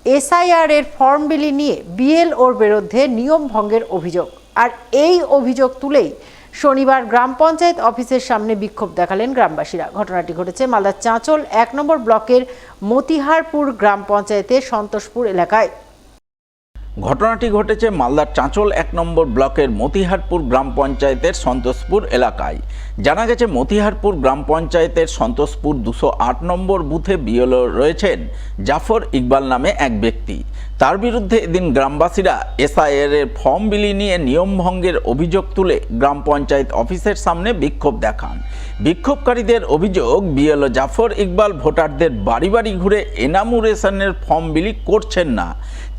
SIR এর form বিলি নিয়ে বিএলওর বিরুদ্ধে নিয়ম ভঙ্গের অভিযোগ। আর এই অভিযোগ তুলেই শনিবার গ্রাম পঞ্চায়েত অফিসের সামনে বিক্ষোভ দেখালেন গ্রামবাসীরা। ঘটনাটি ঘটেছে মালদার চাঁচল ১ নম্বর ব্লকের মতিহারপুর গ্রাম পঞ্চায়েতের সন্তোষপুর এলাকায়। ঘটনাটি ঘটেছে মালদার চাঁচল ১ নম্বর ব্লকের মতিহারপুর গ্রাম পঞ্চায়েতের সন্তোষপুর এলাকায়। জানা গেছে মতিহারপুর গ্রাম পঞ্চায়েতের সন্তোষপুর ২০৮ নম্বর বুথে বিএলও রয়েছেন জাফর ইকবাল নামে এক ব্যক্তি। তার বিরুদ্ধে এদিন গ্রামবাসীরা এসআইআর এর ফর্ম বিলি নিয়ে নিয়মভঙ্গের অভিযোগ তুলে গ্রাম পঞ্চায়েত অফিসের সামনে বিক্ষোভ দেখান। বিক্ষোভকারীদের অভিযোগ, বিএলও জাফর ইকবাল ভোটারদের বাড়ি বাড়ি ঘুরে এনামুরেশনের ফর্ম বিলি করছেন না।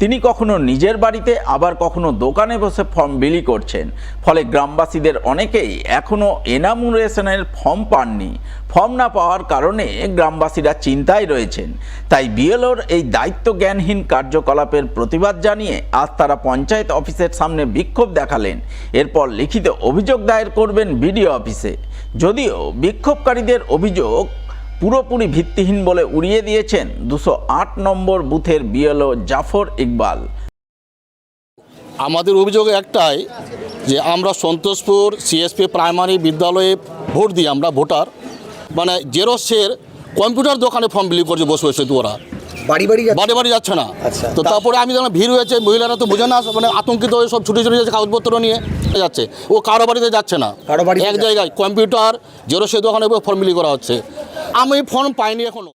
তিনি কখনো নিজের বাড়িতে আবার কখনো দোকানে বসে ফর্ম বিলি করছেন। ফলে গ্রামবাসীদের অনেকেই এখনও এনামুরেশনের ফর্ম পাননি। ফর্ম না পাওয়ার কারণে গ্রামবাসীরা চিন্তায় রয়েছেন। তাই বিএলওর এই দায়িত্ব জ্ঞানহীন কার্যকলাপের প্রতিবাদ জানিয়ে আজ তারা পঞ্চায়েত অফিসের সামনে বিক্ষোভ দেখালেন। এরপর লিখিত অভিযোগ দায়ের করবেন বিডিও অফিসে। যদিও বিক্ষোভকারীদের অভিযোগ পুরোপুরি ভিত্তিহীন বলে উড়িয়ে দিয়েছেন ২০৮ নম্বর বুথের বিএলও জাফর ইকবাল। আমাদের অভিযোগ একটাই যে আমরা সন্তোষপুর সিএসপি প্রাইমারি বিদ্যালয়ে ভোট দিই, আমরা ভোটার মানে জেরক্সের কম্পিউটার দোকানে ফর্ম বিলি করছে বসে বসে, ওরা বাড়ি বাড়ি যাচ্ছে না। তো তারপরে আমি যখন ভিড় হয়েছে, মহিলারা তো বোঝে না, মানে আতঙ্কিত হয়ে সব ছুটে যাচ্ছে, কাগজপত্র নিয়ে যাচ্ছে। ও কারো বাড়িতে যাচ্ছে না, এক জায়গায় কম্পিউটার জেরক্সের দোকানে ফর্ম বিলি করা হচ্ছে। আমি ফর্ম পাইনি এখনো।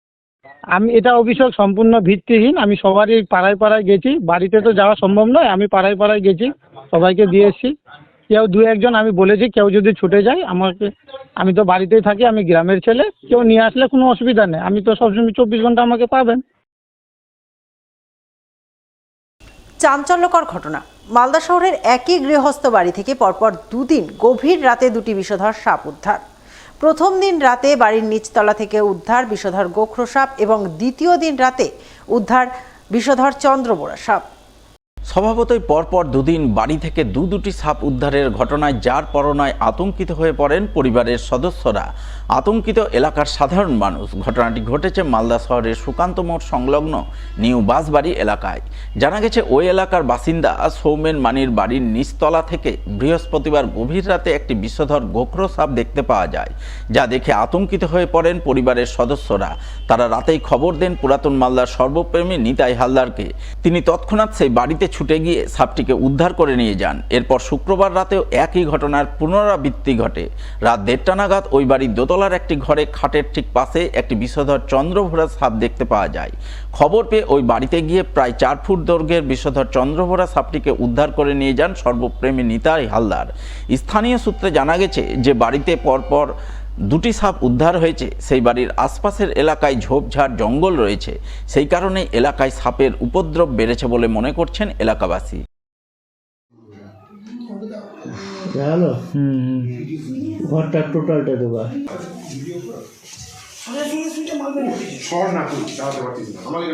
আমি এটা অভিযোগ সম্পূর্ণ ভিত্তিহীন। আমি সবারই পাড়ায় পাড়ায় গেছি, বাড়িতে তো যাওয়া সম্ভব নয়। আমি পাড়ায় পাড়ায় গেছি, সবাইকে দিয়ে এসেছি। কেউ দু একজন আমি বলেছি, কেউ যদি ছুটে যায় আমাকে, আমি তো বাড়িতেই থাকি, আমি গ্রামের ছেলে, কেউ নিয়ে আসলে কোনো অসুবিধা নেই। আমি তো সবসময় ২৪ ঘন্টা আমাকে পাবেন। চাঞ্চল্যকর ঘটনা। মালদা শহরের একই গৃহস্থ বাড়ি থেকে পরপর দুদিন গভীর রাতে দুটি বিষধর সাপ উদ্ধার। প্রথম দিন রাতে বাড়ির নিচতলা থেকে উদ্ধার বিষধর গোখরো সাপ এবং দ্বিতীয় দিন রাতে উদ্ধার বিষধর চন্দ্রবোরা সাপ। স্বভাবতই পরপর দুদিন বাড়ি থেকে দুটি সাপ উদ্ধারের ঘটনায় যার পরনায় আতঙ্কিত হয়ে পড়েন পরিবারের সদস্যরা, আতঙ্কিত এলাকার সাধারণ মানুষ। ঘটনাটি ঘটেছে মালদা শহরের সুকান্ত মোড় সংলগ্ন নিউ বাসবাড়ি এলাকায়। জানা গেছে ওই এলাকার বাসিন্দা সৌমেন মানির বাড়ির নিচতলা থেকে বৃহস্পতিবার গভীর রাতে একটি বিষধর গোখরো সাপ দেখতে পাওয়া যায়, যা দেখে আতঙ্কিত হয়ে পড়েন পরিবারের সদস্যরা। তারা রাতেই খবর দেন পুরাতন মালদার সর্বপ্রেমী নিতাই হালদারকে। তিনি তৎক্ষণাৎ সেই বাড়িতে ছুটে গিয়ে সাপটিকে উদ্ধার করে নিয়ে যান। এরপর শুক্রবার রাতেও একই ঘটনার পুনরাবৃত্তি ঘটে। রাত ১:৩০ নাগাদ ওই বাড়ির দোতলার একটি ঘরে খাটের ঠিক পাশে একটি বিষধর চন্দ্রভোরা সাপ দেখতে পাওয়া যায়। খবর পেয়ে ওই বাড়িতে গিয়ে প্রায় ৪ ফুট দৈর্ঘ্যের বিষধর চন্দ্রভোরা সাপটিকে উদ্ধার করে নিয়ে যান সর্বপ্রেমী নিতাই হালদার। স্থানীয় সূত্রে জানা গেছে যে বাড়িতে পরপর দুটি সাপ উদ্ধার হয়েছে, সেই বাড়ির আশপাশের এলাকায় ঝোপঝাড় জঙ্গল রয়েছে। সেই কারণে এলাকায় সাপের উপদ্রব বেড়েছে বলে মনে করছেন এলাকাবাসী। ঘরটা টোটালটা দেবা সর না তুই আমাকে